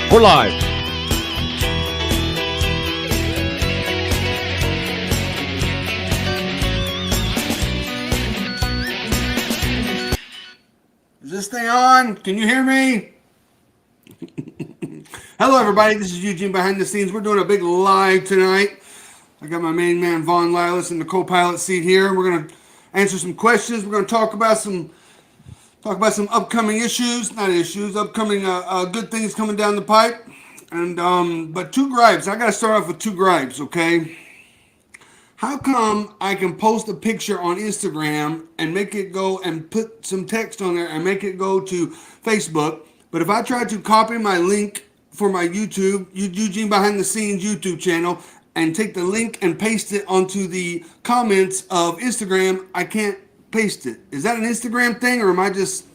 We're live. Is this thing on? Can you hear me? Hello, everybody. This is Eugene Behind the Scenes. We're doing a big live tonight. I got my main man, Vaughn Lilas, in the co-pilot seat here. We're going to answer some questions. We're going to talk about some upcoming upcoming good things coming down the pipe. And but two gripes. I got to start off with two gripes, okay? How come I can post a picture on Instagram and make it go and put some text on there and make it go to Facebook, but if I try to copy my link for my YouTube, Eugene Behind the Scenes YouTube channel, and take the link and paste it onto the comments of Instagram, I can't paste it? Is that an Instagram thing, or am I just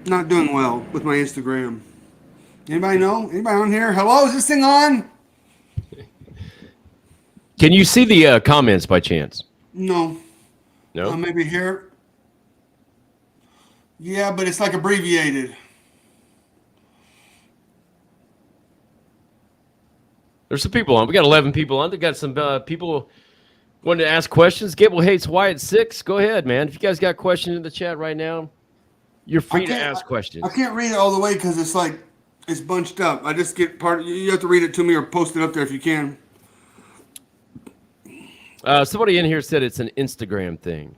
not doing well with my Instagram? Anybody know? Anybody on here? Hello, is this thing on? Can you see the comments by chance? No. No? Maybe here. Yeah, but it's like abbreviated. There's some people on. We got 11 people on. They got some people wanting to ask questions. Gable hates Wyatt 6. Go ahead, man. If you guys got questions in the chat right now, you're free to ask questions. I can't read it all the way because it's bunched up. I just get part. You have to read it to me or post it up there if you can. Somebody in here said it's an Instagram thing.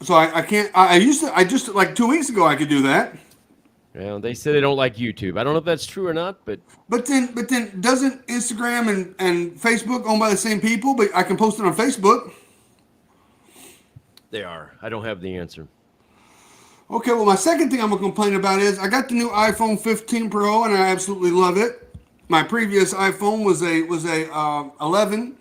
So I can't. I just like 2 weeks ago I could do that. Well, they say they don't like YouTube. I don't know if that's true or not, but then doesn't Instagram and Facebook owned by the same people? But I can post it on Facebook. they are. I don't have the answer. Okay, well, my second thing I'm gonna complain about is I got the new iPhone 15 Pro and I absolutely love it. My previous iPhone was a 11.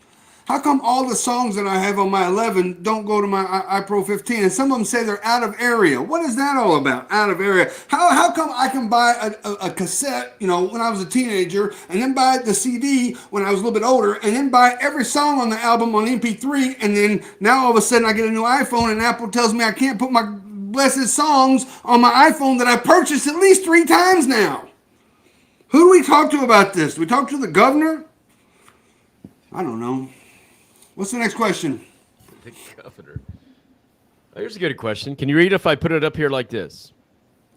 How come all the songs that I have on my 11 don't go to my iPro 15? And some of them say they're out of area. What is that all about? Out of area. How come I can buy a cassette, when I was a teenager, and then buy the CD when I was a little bit older, and then buy every song on the album on MP3, and then now all of a sudden I get a new iPhone and Apple tells me I can't put my blessed songs on my iPhone that I purchased at least 3 times now? Who do we talk to about this? Do we talk to the governor? I don't know. What's the next question? The governor. Oh, here's a good question. Can you read if I put it up here like this?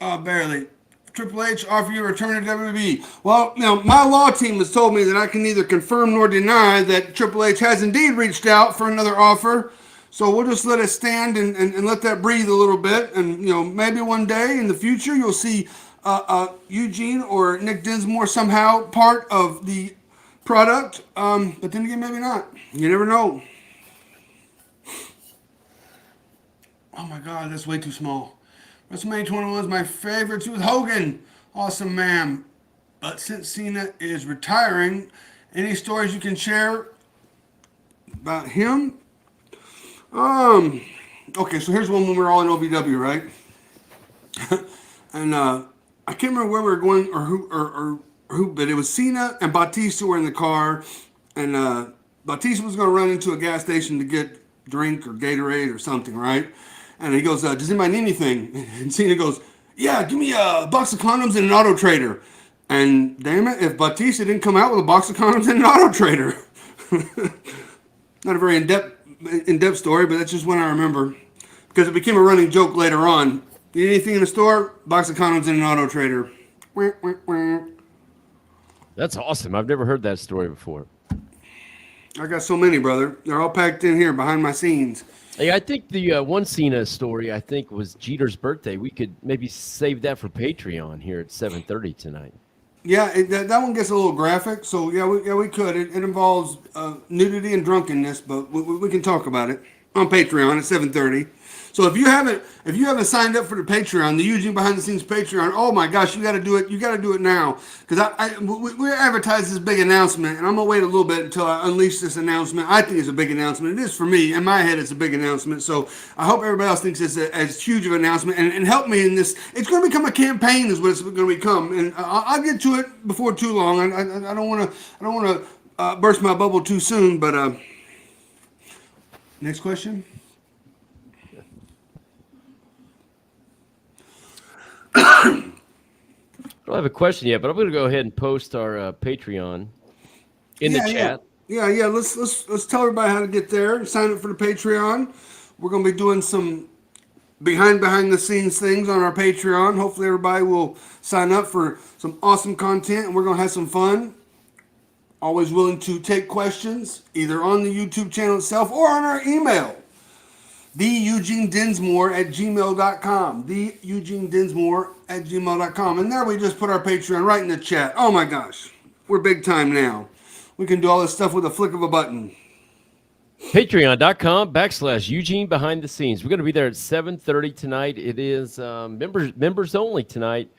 Barely. Triple H offer you a return to WWE. Well, my law team has told me that I can neither confirm nor deny that Triple H has indeed reached out for another offer. So we'll just let it stand and let that breathe a little bit. And, maybe one day in the future you'll see Eugene or Nick Dinsmore somehow part of the product. But then again, maybe not. You never know. Oh my God, that's way too small. WrestleMania 21 is my favorite too with Hogan. Awesome, man. But since Cena is retiring, any stories you can share about him? Okay, so here's one when we're all in OVW, right? And I can't remember where we were going or who, but it was Cena and Batista were in the car, and Batista was going to run into a gas station to get drink or Gatorade or something, right? And he goes, does anybody need anything? And Cena goes, yeah, give me a box of condoms and an auto trader. And damn it, if Batista didn't come out with a box of condoms and an auto trader. Not a very in-depth story, but that's just one I remember. Because it became a running joke later on. Need anything in the store? Box of condoms and an auto trader. That's awesome. I've never heard that story before. I got so many, brother. They're all packed in here behind my scenes. Hey, I think the one Cena story, was Jeter's birthday. We could maybe save that for Patreon here at 7:30 tonight. Yeah, that one gets a little graphic. So, we could. It involves nudity and drunkenness, but we can talk about it on Patreon at 7:30. So if you haven't signed up for the Patreon, the Eugene Behind the Scenes Patreon, oh my gosh, you got to do it. You got to do it now, because we're advertising this big announcement, and I'm gonna wait a little bit until I unleash this announcement. I think it's a big announcement. It is for me. In my head, it's a big announcement. So I hope everybody else thinks it's as huge of an announcement, and help me in this. It's going to become a campaign, is what it's going to become, and I'll get to it before too long. I don't want to burst my bubble too soon, but next question. I don't have a question yet, but I'm going to go ahead and post our Patreon in the Yeah, chat. yeah. Let's tell everybody how to get there. Sign up for the Patreon. We're gonna be doing some behind the scenes things on our Patreon. Hopefully, everybody will sign up for some awesome content, and we're gonna have some fun. Always willing to take questions either on the YouTube channel itself or on our email. The Eugene Dinsmore at gmail.com. The Eugene Dinsmore at gmail.com. And there we just put our Patreon right in the chat. Oh my gosh. We're big time now. We can do all this stuff with a flick of a button. Patreon.com/Eugene Behind the Scenes. We're going to be there at 7:30 tonight. It is members only tonight.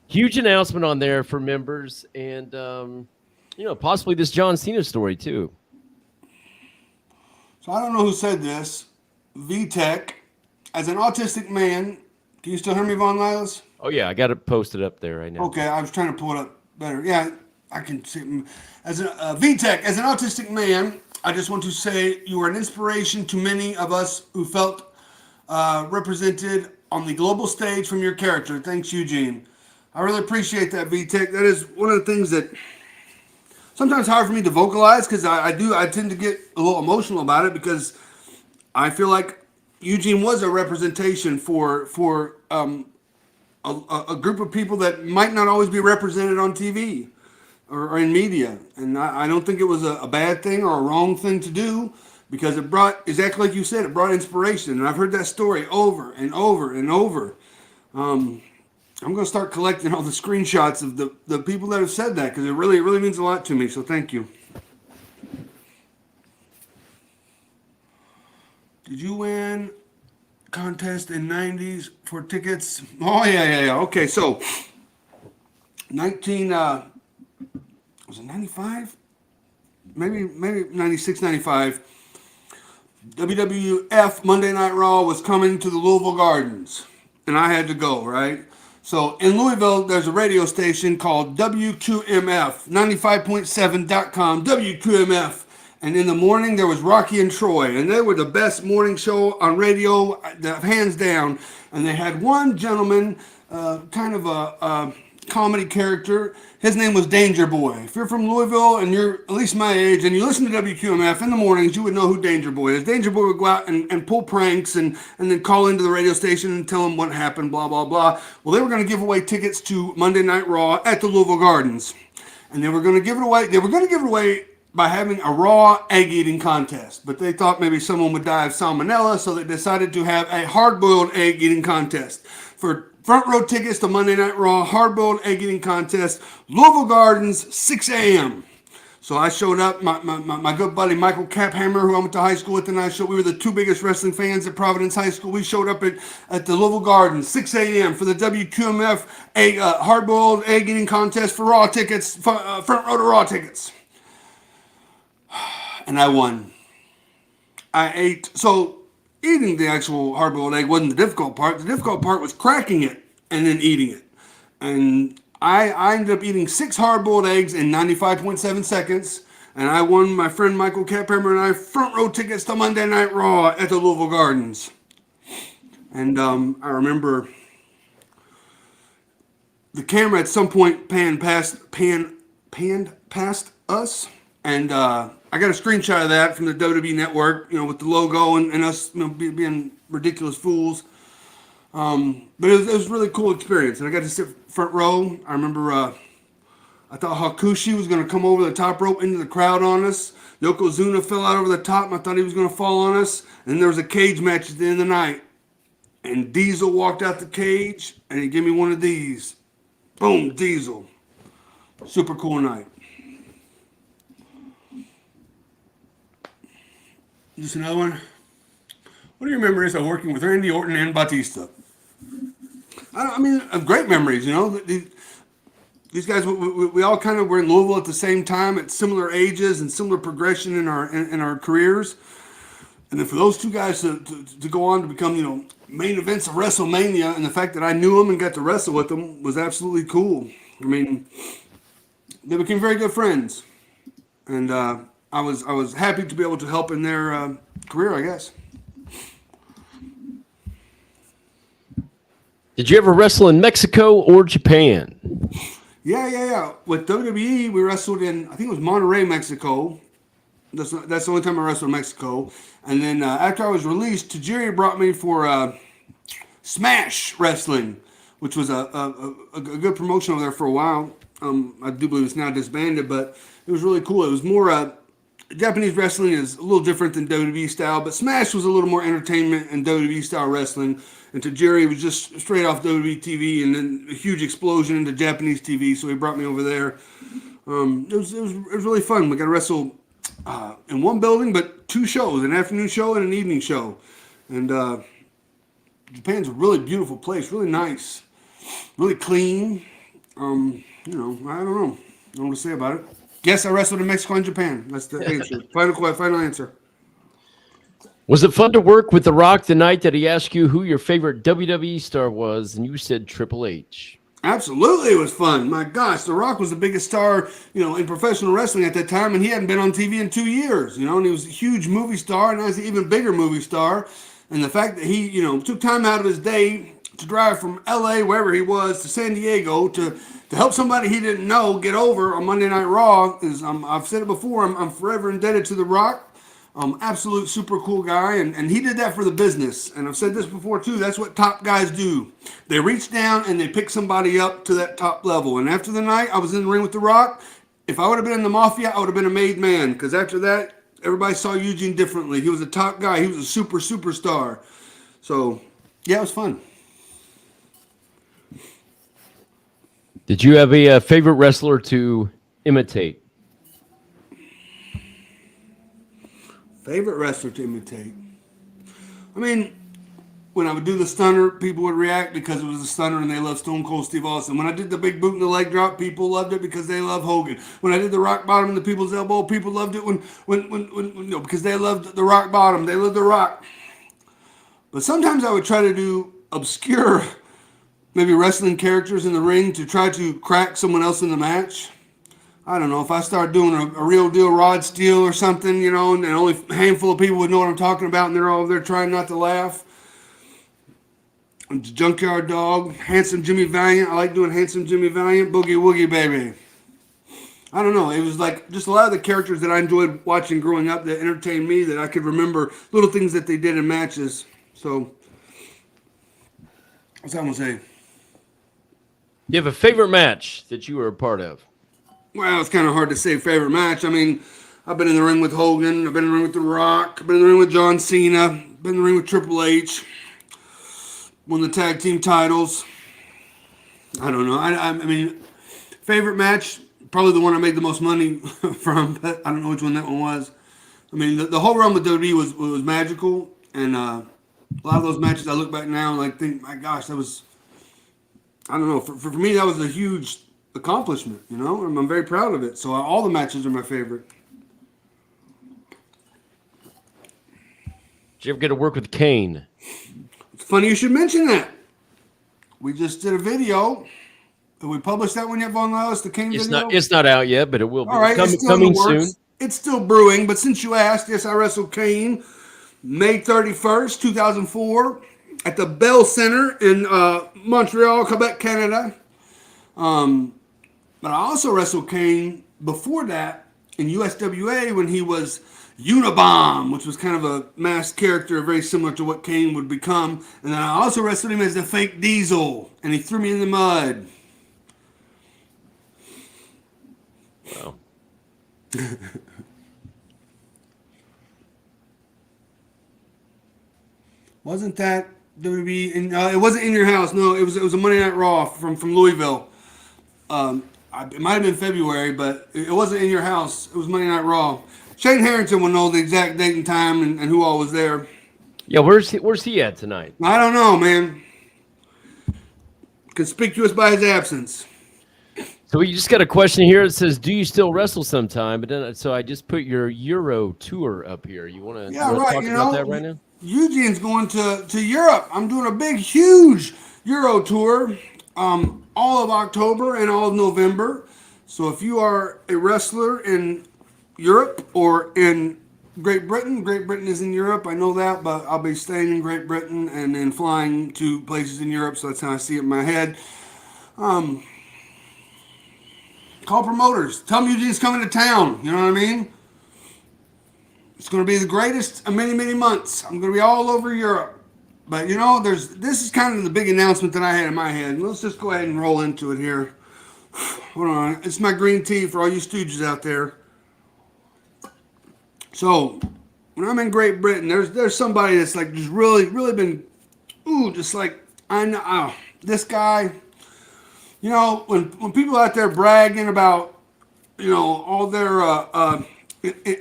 Huge announcement on there for members, and possibly this John Cena story too. So I don't know who said this. VTech, as an autistic man, can you still hear me, Von Lilas? Oh yeah, I got it posted up there right now. Okay, I was trying to pull it up better. Yeah, I can see. As a VTech, as an autistic man, I just want to say you are an inspiration to many of us who felt represented on the global stage from your character. Thanks, Eugene. I really appreciate that, VTech. That is one of the things that sometimes hard for me to vocalize because I tend to get a little emotional about it because I feel like Eugene was a representation for a group of people that might not always be represented on TV or in media. And I don't think it was a bad thing or a wrong thing to do because it brought, exactly like you said, it brought inspiration. And I've heard that story over and over and over. I'm going to start collecting all the screenshots of the people that have said that because it really means a lot to me. So thank you. Did you win contest in 90s for tickets? Oh, yeah. Okay, so was it 95? Maybe 96, 95. WWF Monday Night Raw was coming to the Louisville Gardens, and I had to go, right? So in Louisville, there's a radio station called WQMF, 95.7.com, WQMF. And in the morning, there was Rocky and Troy, and they were the best morning show on radio, hands down. And they had one gentleman, kind of a comedy character. His name was Danger Boy. If you're from Louisville and you're at least my age and you listen to WQMF in the mornings, you would know who Danger Boy is. Danger Boy would go out and pull pranks and then call into the radio station and tell them what happened, blah, blah, blah. Well, they were going to give away tickets to Monday Night Raw at the Louisville Gardens. And they were going to give it away. They were going to give it away by having a raw egg eating contest, but they thought maybe someone would die of salmonella, so they decided to have a hard-boiled egg eating contest. For front row tickets to Monday Night Raw, hard-boiled egg eating contest, Louisville Gardens, 6 a.m. So I showed up, my good buddy Michael Caphammer, who I went to high school with, and we were the two biggest wrestling fans at Providence High School. We showed up at the Louisville Gardens, 6 a.m. for the WQMF hard-boiled egg eating contest for Raw tickets, front row to Raw tickets. And I won. I ate. So eating the actual hard-boiled egg wasn't the difficult part. The difficult part was cracking it and then eating it. And I ended up eating 6 hard-boiled eggs in 95.7 seconds. And I won my friend Michael Caphammer and I front row tickets to Monday Night Raw at the Louisville Gardens. And I remember the camera at some point panned past us. And I got a screenshot of that from the WWE Network, with the logo and us, being ridiculous fools. But it was a really cool experience, and I got to sit front row. I remember I thought Hakushi was going to come over the top rope into the crowd on us. Yokozuna fell out over the top, and I thought he was going to fall on us. And there was a cage match at the end of the night. And Diesel walked out the cage, and he gave me one of these. Boom, Diesel. Super cool night. Just another one. What are your memories of working with Randy Orton and Batista? Great memories, These guys, we all kind of were in Louisville at the same time at similar ages and similar progression in our careers. And then for those two guys to go on to become, main events of WrestleMania, and the fact that I knew them and got to wrestle with them was absolutely cool. They became very good friends. And I was happy to be able to help in their career, I guess. Did you ever wrestle in Mexico or Japan? Yeah. With WWE, we wrestled in, I think it was Monterrey, Mexico. That's the only time I wrestled in Mexico. And then after I was released, Tajiri brought me for Smash Wrestling, which was a good promotion over there for a while. I do believe it's now disbanded, but it was really cool. It was more Japanese wrestling is a little different than WWE style, but Smash was a little more entertainment and WWE style wrestling. And Tajiri was just straight off WWE TV, and then a huge explosion into Japanese TV. So he brought me over there. It was really fun. We got to wrestle in one building, but two shows: an afternoon show and an evening show. And Japan's a really beautiful place, really nice, really clean. I don't know what to say about it. Yes, I wrestled in Mexico and Japan. That's the answer. Final answer. Was it fun to work with The Rock the night that he asked you who your favorite WWE star was, and you said Triple H? Absolutely, it was fun. My gosh, The Rock was the biggest star, in professional wrestling at that time, and he hadn't been on TV in 2 years, and he was a huge movie star, and I was an even bigger movie star. And the fact that he, took time out of his day to drive from LA, wherever he was, to San Diego to help somebody he didn't know get over on Monday Night Raw is, I've said it before, I'm forever indebted to The Rock. Absolute super cool guy, and he did that for the business. And I've said this before too, that's what top guys do. They reach down and they pick somebody up to that top level. And after the night I was in the ring with The Rock, if I would have been in the Mafia, I would have been a made man, because after that, everybody saw Eugene differently. He was a top guy. He was a superstar. So, yeah, it was fun. Did you have a favorite wrestler to imitate? Favorite wrestler to imitate? I mean, when I would do the stunner, people would react because it was a stunner and they loved Stone Cold Steve Austin. When I did the big boot and the leg drop, people loved it because they love Hogan. When I did the rock bottom and the people's elbow, people loved it because they loved the rock bottom. They loved the rock. But sometimes I would try to do obscure, maybe wrestling characters in the ring to try to crack someone else in the match. I don't know, if I start doing a real deal Rod Steel or something, and only a handful of people would know what I'm talking about, and they're all there trying not to laugh. Junkyard Dog, Handsome Jimmy Valiant. I like doing Handsome Jimmy Valiant, Boogie Woogie Baby. I don't know, it was like just a lot of the characters that I enjoyed watching growing up that entertained me, that I could remember little things that they did in matches. So, what's that I'm going to say? You have a favorite match that you were a part of? Well, it's kind of hard to say favorite match. I mean, I've been in the ring with Hogan. I've been in the ring with The Rock. I've been in the ring with John Cena. Been in the ring with Triple H. Won the tag team titles. I don't know. I mean, favorite match, probably the one I made the most money from, but I don't know which one that one was. I mean, the whole run with WWE was magical, and a lot of those matches I look back now and think, my gosh, that was, I don't know, for me that was a huge accomplishment, and I'm very proud of it. So all the matches are my favorite. Did you ever get to work with Kane? It's funny you should mention that. We just did a video. Have we published that one yet, Von Lawless, the Kane video? It's not out yet, but it will be. All right, it's still coming in the works. soon. It's still brewing, but since you asked, yes, I wrestled Kane May 31st, 2004 at the Bell Center in Montreal, Quebec, Canada. But I also wrestled Kane before that in USWA when he was Unabomb, which was kind of a masked character, very similar to what Kane would become. And then I also wrestled him as the fake Diesel, and he threw me in the mud. Wow. Wasn't that WWE? It wasn't In Your House. No, it was a Monday Night Raw from Louisville. It might have been February, but it wasn't In Your House. It was Monday Night Raw. Shane Harrington will know the exact date and time and who all was there. Yeah, where's he at tonight? I don't know, man. Conspicuous by his absence. So we just got a question here. It says, "Do you still wrestle sometime?" But then, so I just put your Euro tour up here. You want to talk about that right now? Eugene's going to Europe. I'm doing a big, huge Euro tour. All of October and all of November. So if you are a wrestler in Europe or in Great Britain. Great Britain is in Europe. I know that, but I'll be staying in Great Britain and then flying to places in Europe. So that's how I see it in my head. Um, Call promoters. Tell them Eugene's coming to town. You know what I mean? It's going to be the greatest of many, many months. I'm going to be all over Europe. But you know, this is kind of the big announcement that I had in my head. Let's just go ahead and roll into it here. Hold on. It's my green tea for all you stooges out there. So, when I'm in Great Britain, there's somebody that's like just really, really been, just like, I know, this guy, you know, when people out there bragging about, you know, all their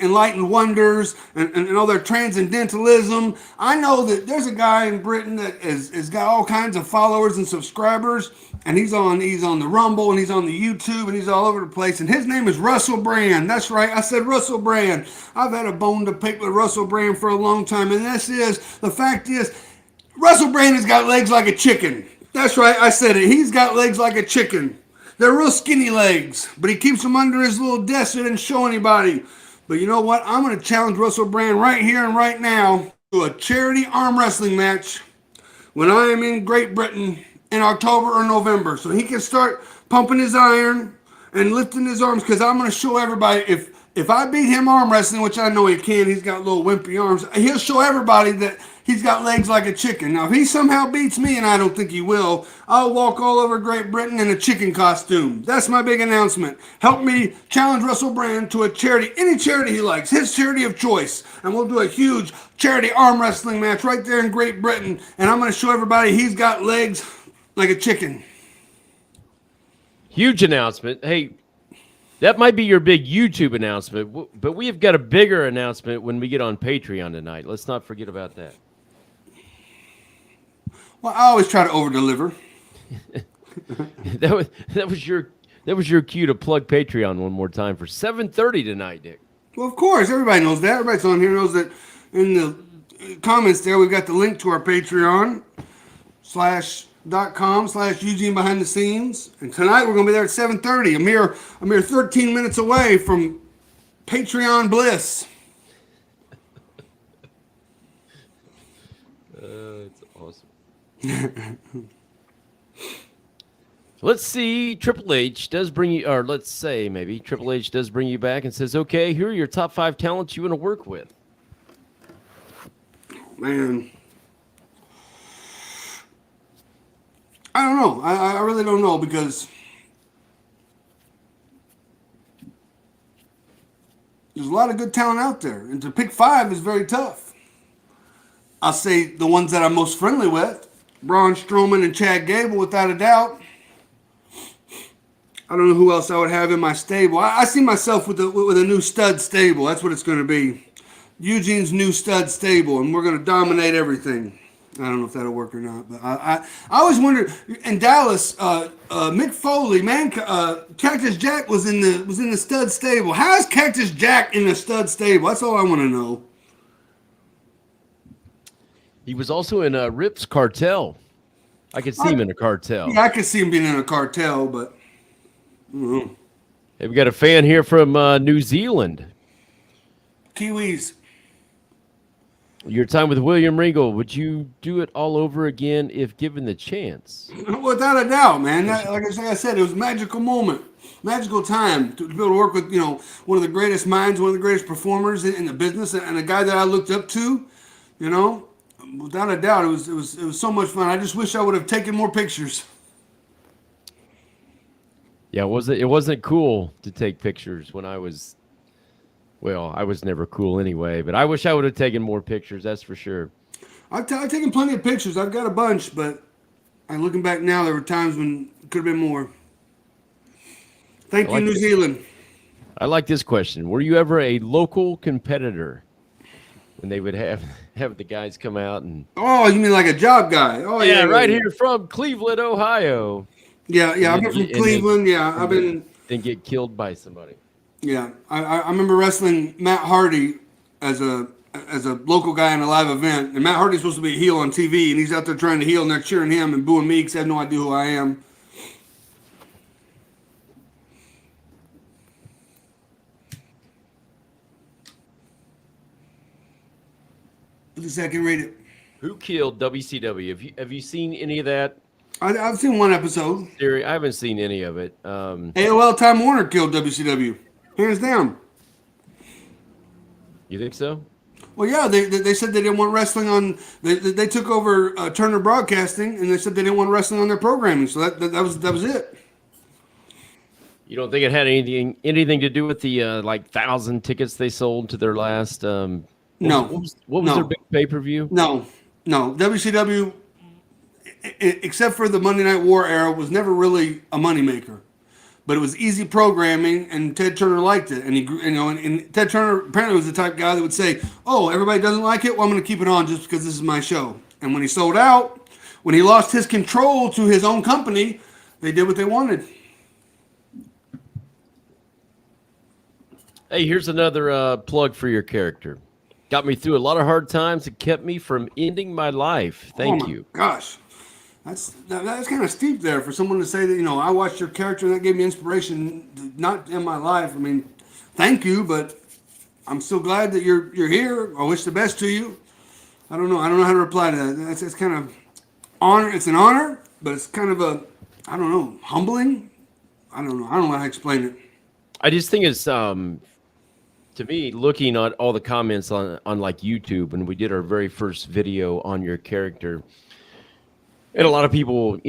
enlightened wonders and all their transcendentalism. I know that there's a guy in Britain that has got all kinds of followers and subscribers, and he's on the Rumble and he's on the YouTube and he's all over the place. And his name is Russell Brand. That's right, I said Russell Brand. I've had a bone to pick with Russell Brand for a long time, and the fact is, Russell Brand has got legs like a chicken. That's right, I said it. He's got legs like a chicken. They're real skinny legs, but he keeps them under his little desk so he doesn't show anybody. But you know what? I'm going to challenge Russell Brand right here and right now to a charity arm wrestling match when I am in Great Britain in October or November. So he can start pumping his iron and lifting his arms, because I'm going to show everybody if I beat him arm wrestling, which I know he can, he's got little wimpy arms, he'll show everybody that he's got legs like a chicken. Now, if he somehow beats me, and I don't think he will, I'll walk all over Great Britain in a chicken costume. That's my big announcement. Help me challenge Russell Brand to a charity, any charity he likes, his charity of choice. And we'll do a huge charity arm wrestling match right there in Great Britain. And I'm going to show everybody he's got legs like a chicken. Huge announcement. Hey, that might be your big YouTube announcement, but we've got a bigger announcement when we get on Patreon tonight. Let's not forget about that. Well, I always try to over-deliver. that was your cue to plug Patreon one more time for 7:30 tonight, Dick. Well, of course, everybody knows that. Everybody's on here knows that. In the comments there, we've got the link to our Patreon /.com/Eugene Behind The Scenes. And tonight we're going to be there at 7:30. A mere 13 minutes away from Patreon bliss. It's awesome. Let's see. Triple H does bring you, or let's say maybe Triple H does bring you back and says, okay, here are your top 5 talents you want to work with. Man, I don't know. I really don't know, because there's a lot of good talent out there. And to pick 5 is very tough. I'll say the ones that I'm most friendly with, Braun Strowman and Chad Gable, without a doubt. I don't know who else I would have in my stable. I see myself with a new stud stable. That's what it's going to be. Eugene's new stud stable, and we're going to dominate everything. I don't know if that'll work or not, but I always wondered in Dallas, Mick Foley, Cactus Jack was in the stud stable. How is Cactus Jack in the stud stable? That's all I want to know. He was also in Rip's Cartel. I could see him in a cartel. Yeah, I could see him being in a cartel, but I don't know. Hey, we got a fan here from New Zealand. Kiwis. Your time with William Regal, would you do it all over again if given the chance? Without a doubt, man. Like I said, it was a magical moment, magical time to be able to work with, one of the greatest minds, one of the greatest performers in the business, and a guy that I looked up to. Without a doubt, it was so much fun. I just wish I would have taken more pictures. Yeah, it wasn't cool to take pictures when I was. Well, I was never cool anyway, but I wish I would have taken more pictures, that's for sure. I've taken plenty of pictures. I've got a bunch, but looking back now, there were times when it could have been more. Thank you, New Zealand. I like this question. Were you ever a local competitor when they would have the guys come out and... Oh, you mean like a job guy? Oh, yeah, right here from Cleveland, Ohio. Yeah, I've been from Cleveland. I've been... Then get killed by somebody. Yeah, I remember wrestling Matt Hardy as a local guy in a live event, and Matt Hardy's supposed to be a heel on TV, and he's out there trying to heel, and they're cheering him and booing me because they have no idea who I am. Let's see, I can read it. Who killed WCW? Have you seen any of that I've seen one episode. series? I haven't seen any of it. AOL Time Warner killed WCW, hands down. You think so? Well, yeah, they said they didn't want wrestling on. They took over Turner Broadcasting, and they said they didn't want wrestling on their programming. So that was it. You don't think it had anything to do with the 1,000 tickets they sold to their last? No. What was their big pay-per-view? No. WCW, except for the Monday Night War era, was never really a moneymaker. But it was easy programming, and Ted Turner liked it. And and Ted Turner apparently was the type of guy that would say, "Oh, everybody doesn't like it. Well, I'm going to keep it on just because this is my show." And when he sold out, when he lost his control to his own company, they did what they wanted. Hey, here's another plug for your character. Got me through a lot of hard times and kept me from ending my life. Thank you. Gosh. That's kind of steep there for someone to say that, I watched your character and that gave me inspiration to not in my life. I mean, thank you, but I'm still glad that you're here. I wish the best to you. I don't know how to reply to that. It's kind of honor. It's an honor, but it's kind of humbling. I don't know how to explain it. I just think it's to me, looking at all the comments on like YouTube when we did our very first video on your character. And a lot of people,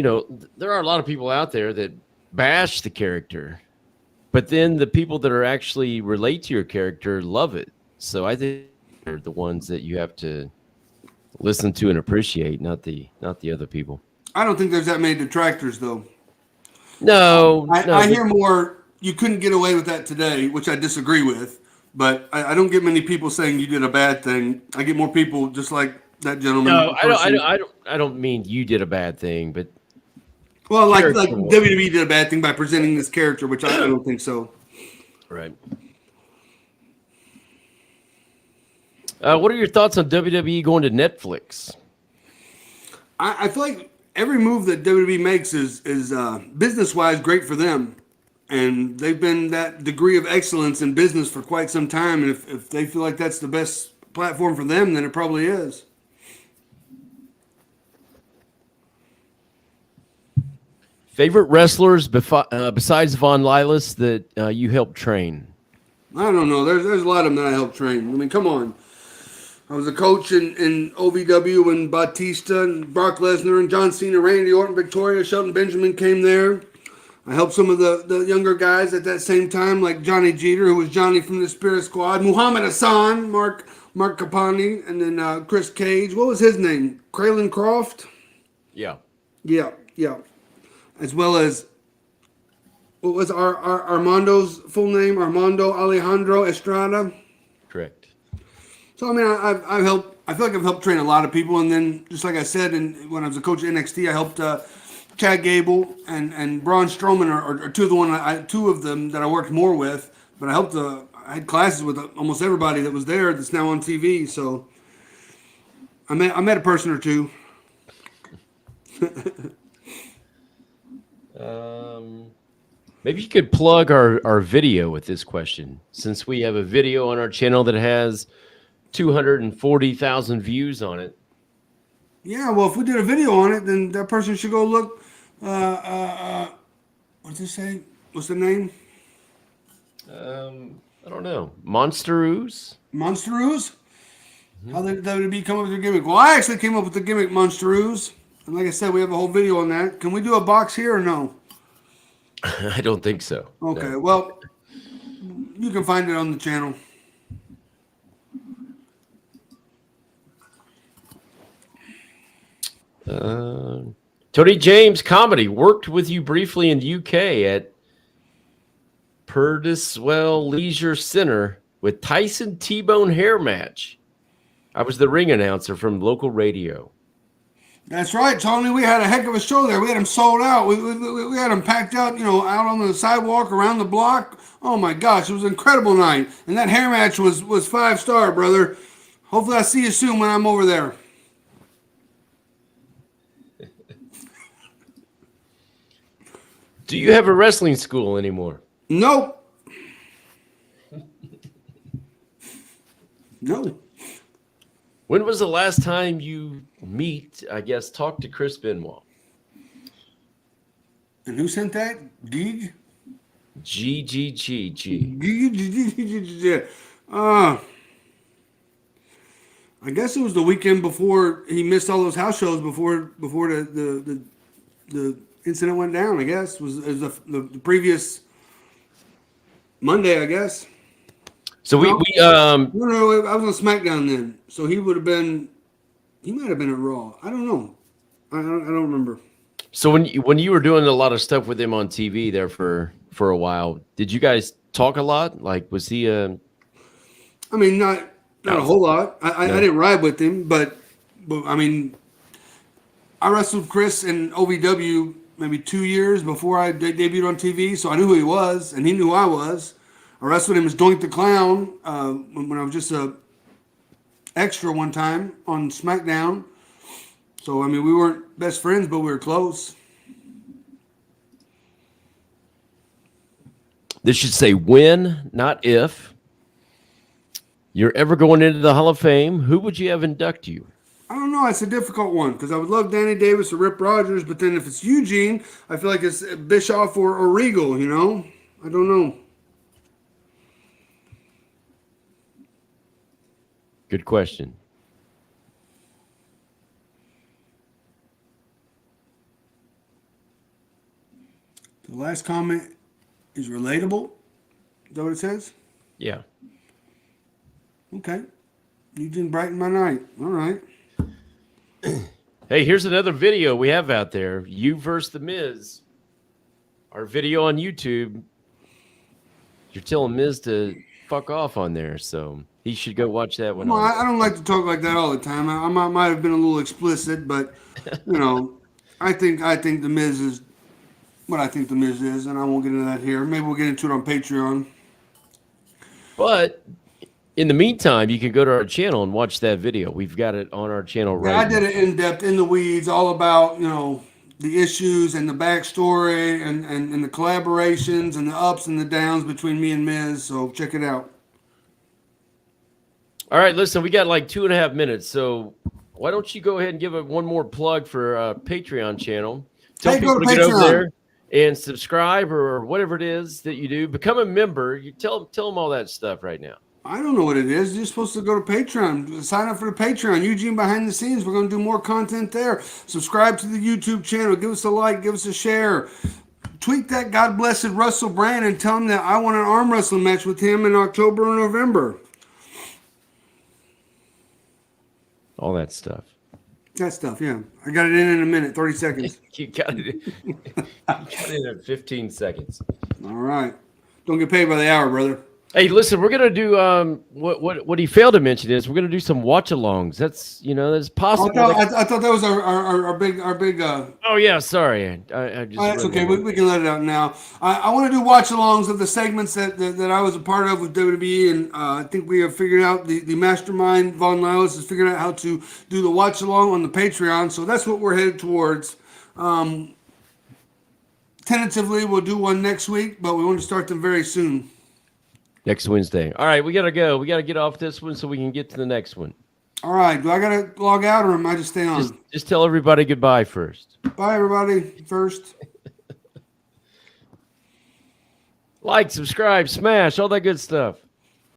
there are a lot of people out there that bash the character, but then the people that are actually relate to your character love it. So I think they're the ones that you have to listen to and appreciate, not the other people. I don't think there's that many detractors, though. No, I hear more. You couldn't get away with that today, which I disagree with. But I don't get many people saying you did a bad thing. I get more people just like that gentleman. No, I don't mean you did a bad thing, but like WWE did a bad thing by presenting this character, which I don't think so. Right. What are your thoughts on WWE going to Netflix? I feel like every move that WWE makes is business-wise great for them. And they've been that degree of excellence in business for quite some time. And if they feel like that's the best platform for them, then it probably is. Favorite wrestlers besides Von Lilas that you helped train? I don't know. There's a lot of them that I helped train. I mean, come on. I was a coach in OVW when Batista and Brock Lesnar and John Cena, Randy Orton, Victoria, Shelton Benjamin came there. I helped some of the younger guys at that same time, like Johnny Jeter, who was Johnny from the Spirit Squad, Muhammad Hassan, Mark Capani, and then Chris Cage. What was his name? Kraylin Croft? Yeah. Yeah. As well as, what was Armando's full name? Armando Alejandro Estrada? Correct. So, I mean, I've helped, I feel like I've helped train a lot of people. And then, just like I said, when I was a coach at NXT, I helped Chad Gable and Braun Strowman are two of them that I worked more with. But I had classes with almost everybody that was there that's now on TV. So I met a person or two. Maybe you could plug our video with this question, since we have a video on our channel that has 240,000 views on it. Yeah, well, if we did a video on it, then that person should go look. What's it say? What's the name? I don't know. Monsteroos? Monsteroos? Mm-hmm. How did WWE come up with their gimmick? Well, I actually came up with the gimmick Monsteroos. And like I said, we have a whole video on that. Can we do a box here or no? I don't think so. Okay, no. Well, you can find it on the channel. Tony James Comedy worked with you briefly in the UK at Purdiswell Leisure Center with Tyson T-Bone hair match. I was the ring announcer from local radio. That's right, Tony. We had a heck of a show there. We had them sold out. We had them packed out, out on the sidewalk around the block. Oh my gosh, it was an incredible night. And that hair match was 5-star, brother. Hopefully I see you soon when I'm over there. Do you have a wrestling school anymore? Nope. No. When was the last time you talk to Chris Benoit? And who sent that? Geeg? G. Uh, I guess it was the weekend before he missed all those house shows before the incident went down. I guess was the previous Monday. I guess. So No, we no, I was on SmackDown then, so he would have been. He might have been at Raw. I don't know. I don't remember. So when you were doing a lot of stuff with him on TV there for a while, did you guys talk a lot? Like, was he a? I mean, not a whole lot. I didn't ride with him, but I mean, I wrestled Chris in OVW maybe 2 years before I debuted on TV, so I knew who he was, and he knew who I was. I wrestled him as Doink the Clown when I was just a extra one time on SmackDown. So I mean, we weren't best friends, but we were close. This should say when, not if. You're ever going into the Hall of Fame, who would you have induct you? I don't know. It's a difficult one because I would love Danny Davis or Rip Rogers, but then if it's Eugene, I feel like it's Bischoff or Regal. You know, I don't know. Good question. The last comment is relatable. Is that what it says? Yeah. Okay. Eugene brightened my night. All right. Hey, here's another video we have out there. You versus The Miz. Our video on YouTube. You're telling Miz to fuck off on there, so he should go watch that one. Well, I don't like to talk like that all the time. I might have been a little explicit, but you know, I think The Miz is what I think The Miz is, and I won't get into that here. Maybe we'll get into it on Patreon. But in the meantime, you can go to our channel and watch that video. We've got it on our channel right now. I did it in depth, in the weeds, all about, you know, the issues and the backstory and the collaborations and the ups and the downs between me and Miz. So check it out. All right, listen, we got like 2.5 minutes, so why don't you go ahead and give it one more plug for Patreon channel? Tell people to get over there and subscribe or whatever it is that you do. Become a member. You tell them all that stuff right now. I don't know what it is. You're supposed to go to Patreon. Sign up for the Patreon. Eugene Behind the Scenes. We're going to do more content there. Subscribe to the YouTube channel. Give us a like. Give us a share. Tweet that God blessed Russell Brand and tell him that I want an arm wrestling match with him in October or November. All that stuff. That stuff, yeah. I got it in a minute, 30 seconds. You got it in 15 seconds. All right. Don't get paid by the hour, brother. Hey, listen, we're gonna do what he failed to mention is we're gonna do some watch-alongs. That's possible. I thought that was our big. Oh yeah, sorry. I just. That's okay. We can let it out now. I want to do watch-alongs of the segments that I was a part of with WWE, and I think we have figured out the mastermind Von Liles has figured out how to do the watch-along on the Patreon. So that's what we're headed towards. Tentatively, we'll do one next week, but we want to start them very soon. Next Wednesday. All right, we got to go. We got to get off this one so we can get to the next one. All right. Do I got to log out or am I just stay on? Just tell everybody goodbye first. Bye, everybody. First. Like, subscribe, smash, all that good stuff.